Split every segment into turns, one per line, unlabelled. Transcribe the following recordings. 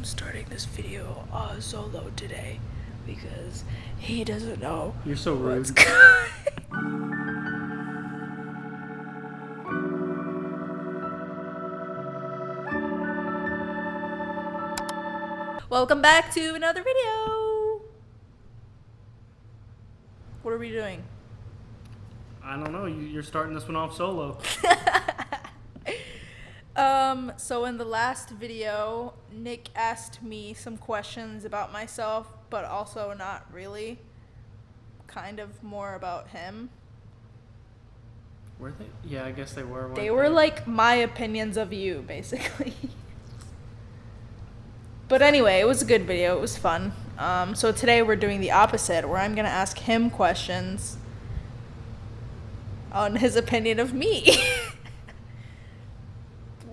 I'm starting this video solo today because he doesn't know.
You're so rude.
What's good. Welcome back to another video. What are we doing?
I don't know. You're starting this one off solo.
So in the last video, Nick asked me some questions about myself, but also not really. Kind of more about him.
Were they? Yeah, I guess they were.
They were like my opinions of you, basically. But anyway, it was a good video. It was fun. So today we're doing the opposite, where I'm going to ask him questions on his opinion of me.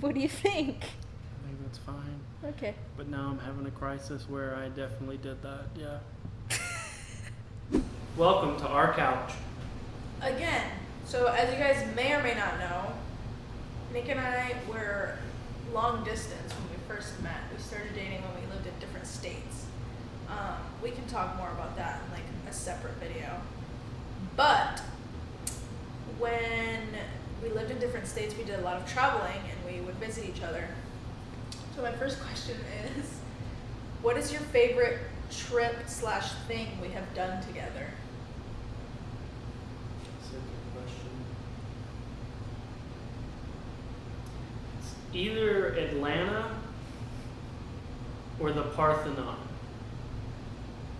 What do you think?
I think that's fine.
Okay.
But now I'm having a crisis where I definitely did that, yeah. Welcome to our couch.
Again, so as you guys may or may not know, Nick and I were long distance when we first met. We started dating when we lived in different states. We can talk more about that in like a separate video. But when we lived in different states, we did a lot of traveling and we would visit each other. So my first question is, what is your favorite trip/thing we have done together?
That's a good question. It's either Atlanta or the Parthenon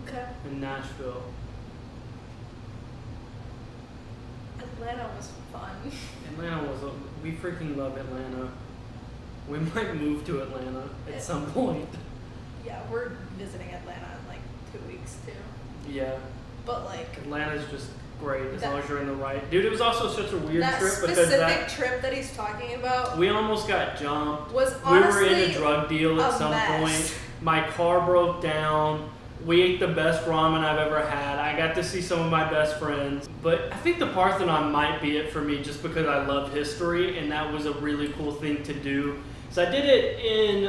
Okay.
in Nashville.
Atlanta was fun.
We freaking love Atlanta. We might move to Atlanta at some point.
Yeah, we're visiting Atlanta in like 2 weeks too.
Yeah.
But like
Atlanta's just great as long as you're in the right. Dude, it was also such a weird
that
trip because
specific trip that he's talking about
we almost got jumped.
was
We were
honestly
in a drug deal at some
mess.
point. My car broke down. We ate the best ramen I've ever had. I got to see some of my best friends. But I think the Parthenon might be it for me just because I love history and that was a really cool thing to do. So I did it in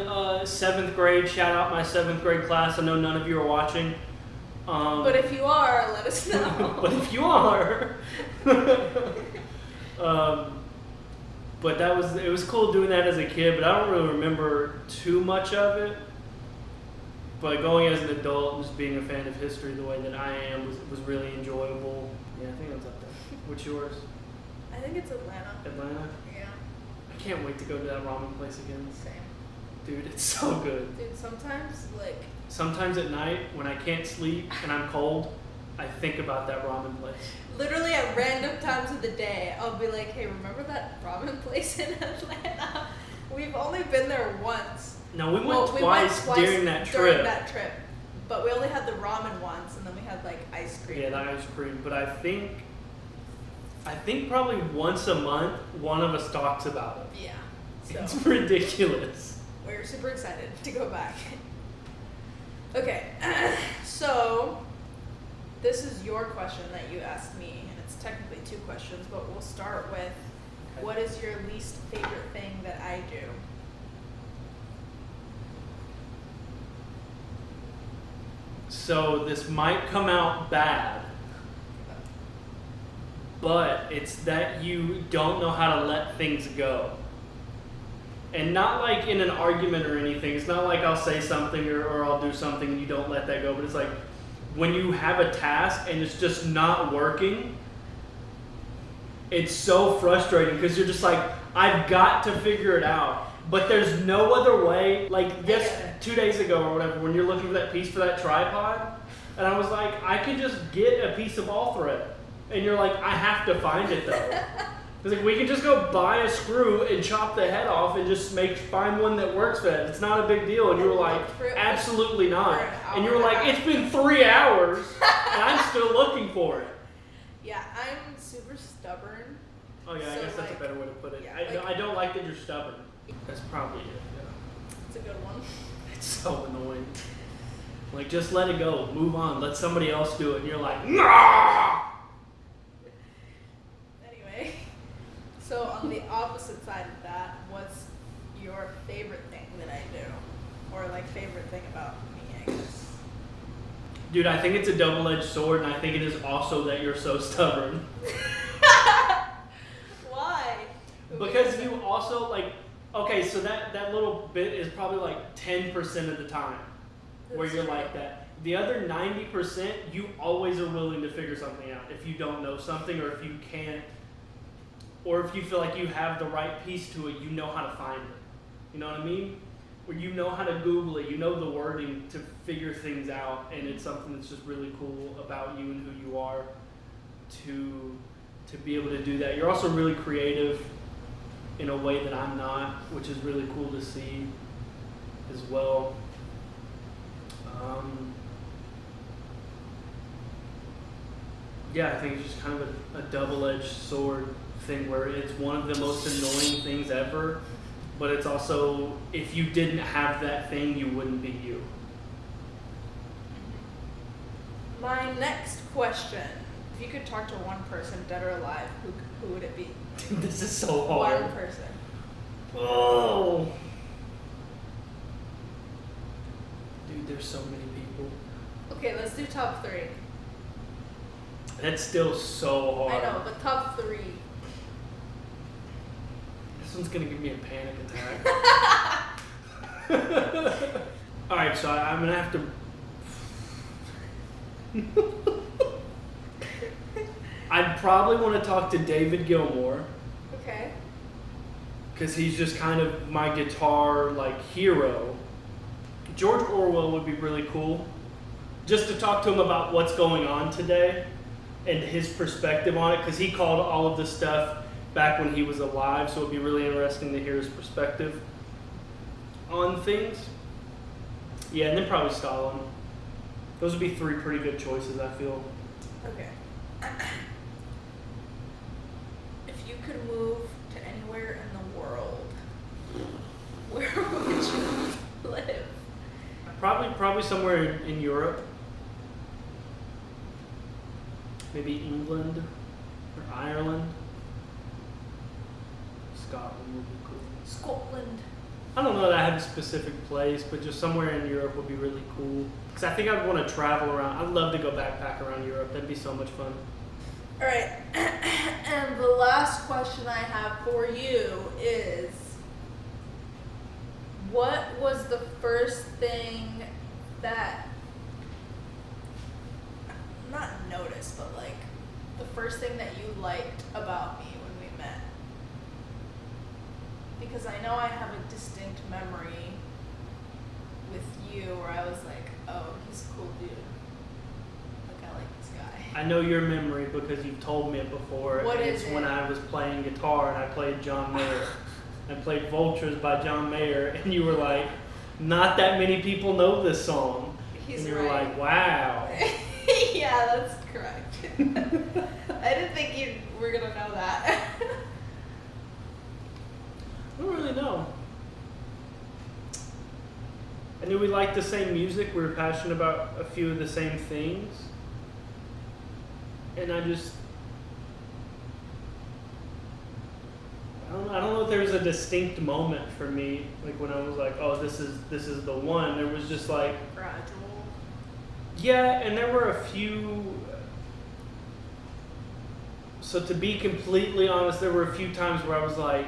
7th grade. Shout out my 7th grade class. I know none of you are watching.
But if you are, let us know.
But if you are. But it was cool doing that as a kid, but I don't really remember too much of it. But going as an adult and just being a fan of history the way that I am was really enjoyable. Yeah, I think that's up there. What's yours?
I think it's Atlanta.
Atlanta?
Yeah.
I can't wait to go to that ramen place again.
Same.
Dude, it's so good.
Dude,
Sometimes at night when I can't sleep and I'm cold, I think about that ramen place.
literally at random times of the day, I'll be like, hey, remember that ramen place in Atlanta? We've only been there once.
No, we went twice during that trip.
But we only had the ramen once, and then we had like ice cream.
Yeah, the ice cream. But I think probably once a month, one of us talks about it.
Yeah. So
It's ridiculous.
we're super excited to go back. Okay, so this is your question that you asked me, and it's technically 2 questions, but we'll start with, what is your least favorite thing that I do?
So this might come out bad, but it's that you don't know how to let things go. And not like in an argument or anything. It's not like I'll say something or I'll do something and you don't let that go. But it's like when you have a task and it's just not working, it's so frustrating because you're just like, I've got to figure it out. But there's no other way. Like 2 days ago or whatever, when you're looking for that piece for that tripod, and I was like, I can just get a piece of ball thread. And you're like, I have to find it though. It's like, we can just go buy a screw and chop the head off and just find one that works for that. It's not a big deal. And you were like, absolutely not. And you were like, it's been 3 hours and I'm still looking for it.
Yeah, I'm super stubborn.
Oh yeah, I guess that's a better way to put it.
Yeah,
I don't like that you're stubborn. That's probably it, yeah.
It's a good one.
It's so annoying. Like, just let it go. Move on. Let somebody else do it. And you're like, nah!
Anyway, so on the opposite side of that, what's your favorite thing that I do? Or like favorite thing about me, I guess.
Dude, I think it's a double-edged sword, and I think it is also that you're so stubborn.
Why?
Because you also, like, okay, so that little bit is probably like 10% of the time where
That's
you're
true.
like that. The other 90%, you always are willing to figure something out. If you don't know something, or if you can't, or if you feel like you have the right piece to it, you know how to find it. You know what I mean? Or you know how to Google it, you know the wording to figure things out, and it's something that's just really cool about you and who you are to be able to do that. You're also really creative in a way that I'm not, which is really cool to see as well. Yeah, I think it's just kind of a double-edged sword thing where it's one of the most annoying things ever, but it's also, if you didn't have that thing, you wouldn't be you.
My next question: if you could talk to one person, dead or alive, who would it be?
This is so hard.
One person.
Oh. Dude, there's so many people.
Okay, let's do top 3.
That's still so hard.
I know, but top 3.
This one's gonna give me a panic attack. Alright, so I'm gonna have to. I'd probably want to talk to David Gilmour,
Okay.
because he's just kind of my guitar like hero. George Orwell would be really cool, just to talk to him about what's going on today and his perspective on it, because he called all of this stuff back when he was alive, so it'd be really interesting to hear his perspective on things. Yeah, and then probably Stalin. Those would be 3 pretty good choices, I feel.
Okay. If you could move to anywhere in the world, where would you live?
Probably somewhere in Europe. Maybe England or Ireland. Scotland would be cool.
Scotland.
I don't know that I have a specific place, but just somewhere in Europe would be really cool. Because I think I'd want to travel around. I'd love to go backpack around Europe. That'd be so much fun.
All right. And the last question I have for you is, what was the first thing that, not noticed, but like the first thing that you liked about me when we met? Because I know I have a distinct memory with you where I was like, oh, he's a cool dude. Like, I like this guy.
I know your memory because you've told me it before.
What
and
is
it's
it?
when I was playing guitar and I played John Mayer. I played Vultures by John Mayer, and you were like, not that many people know this song.
He's
and you were
right.
like, wow.
Yeah, that's correct. I didn't think you were gonna know that.
I don't really know. I knew we liked the same music. We were passionate about a few of the same things. And I don't know if there was a distinct moment for me, like when I was like, oh, this is the one. There was just like,
Gradual.
yeah, and there were a few. So to be completely honest, there were a few times where I was like,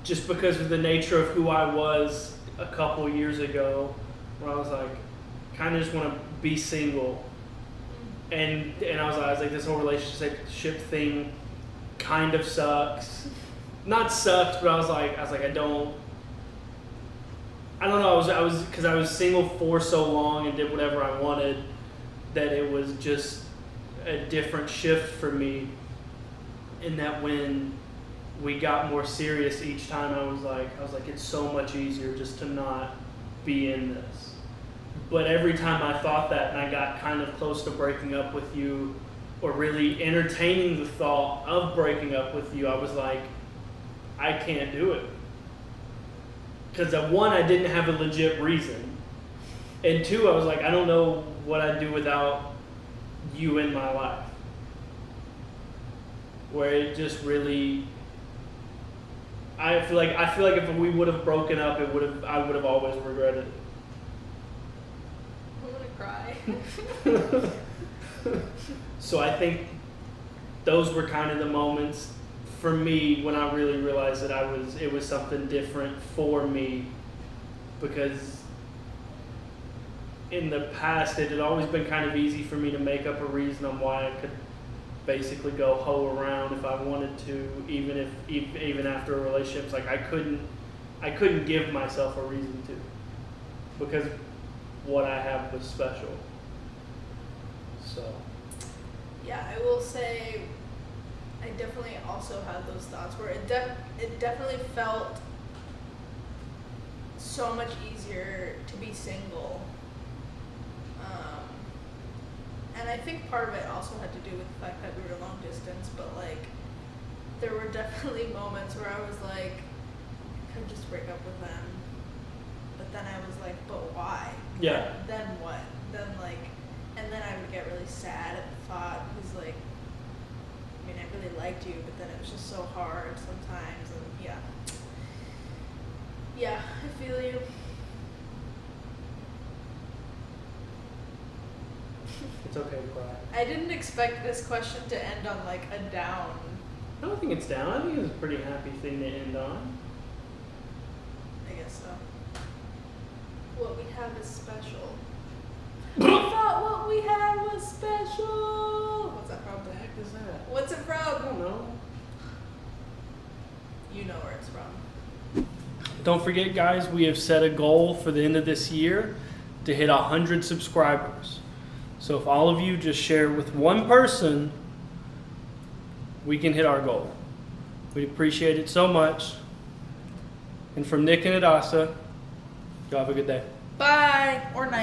just because of the nature of who I was a couple years ago, where I was like, kind of just want to be single. And I was like, this whole relationship thing kind of sucks. Not sucks, but I was like, I don't know. I was because I was single for so long and did whatever I wanted, that it was just a different shift for me. And that when we got more serious each time, I was like, it's so much easier just to not be in this. But every time I thought that and I got kind of close to breaking up with you, or really entertaining the thought of breaking up with you, I was like, I can't do it. Because one, I didn't have a legit reason. And 2, I was like, I don't know what I'd do without you in my life. Where it just really, I feel like if we would have broken up, I would have always regretted it.
I'm gonna cry.
So I think those were kind of the moments for me when I really realized that it was something different for me, because in the past it had always been kind of easy for me to make up a reason on why I could basically go hoe around if I wanted to, even after a relationship. It's like I couldn't give myself a reason to, because what I have was special. So
Yeah, I will say I definitely also had those thoughts where it definitely felt so much easier to be single. And I think part of it also had to do with the fact that we were long distance, but like there were definitely moments where I was like, I could just break up with them. But then I was like, but why?
yeah,
Then what? Then like, and then I would get really sad at the thought, because like, I mean, I really liked you, but then it was just so hard sometimes, and yeah, I feel you.
it's okay to cry.
I didn't expect this question to end on like a down.
I don't think it's down. I think it's a pretty happy thing to end on.
I guess so. What we have is special. I thought what we had was special. What's that from?
What the heck is that?
What's it
I
from?
don't know.
You know where it's from.
Don't forget, guys, we have set a goal for the end of this year to hit 100 subscribers. So if all of you just share with one person, we can hit our goal. We'd appreciate it so much. And from Nick and Hadassa, y'all have a good day.
Bye or night.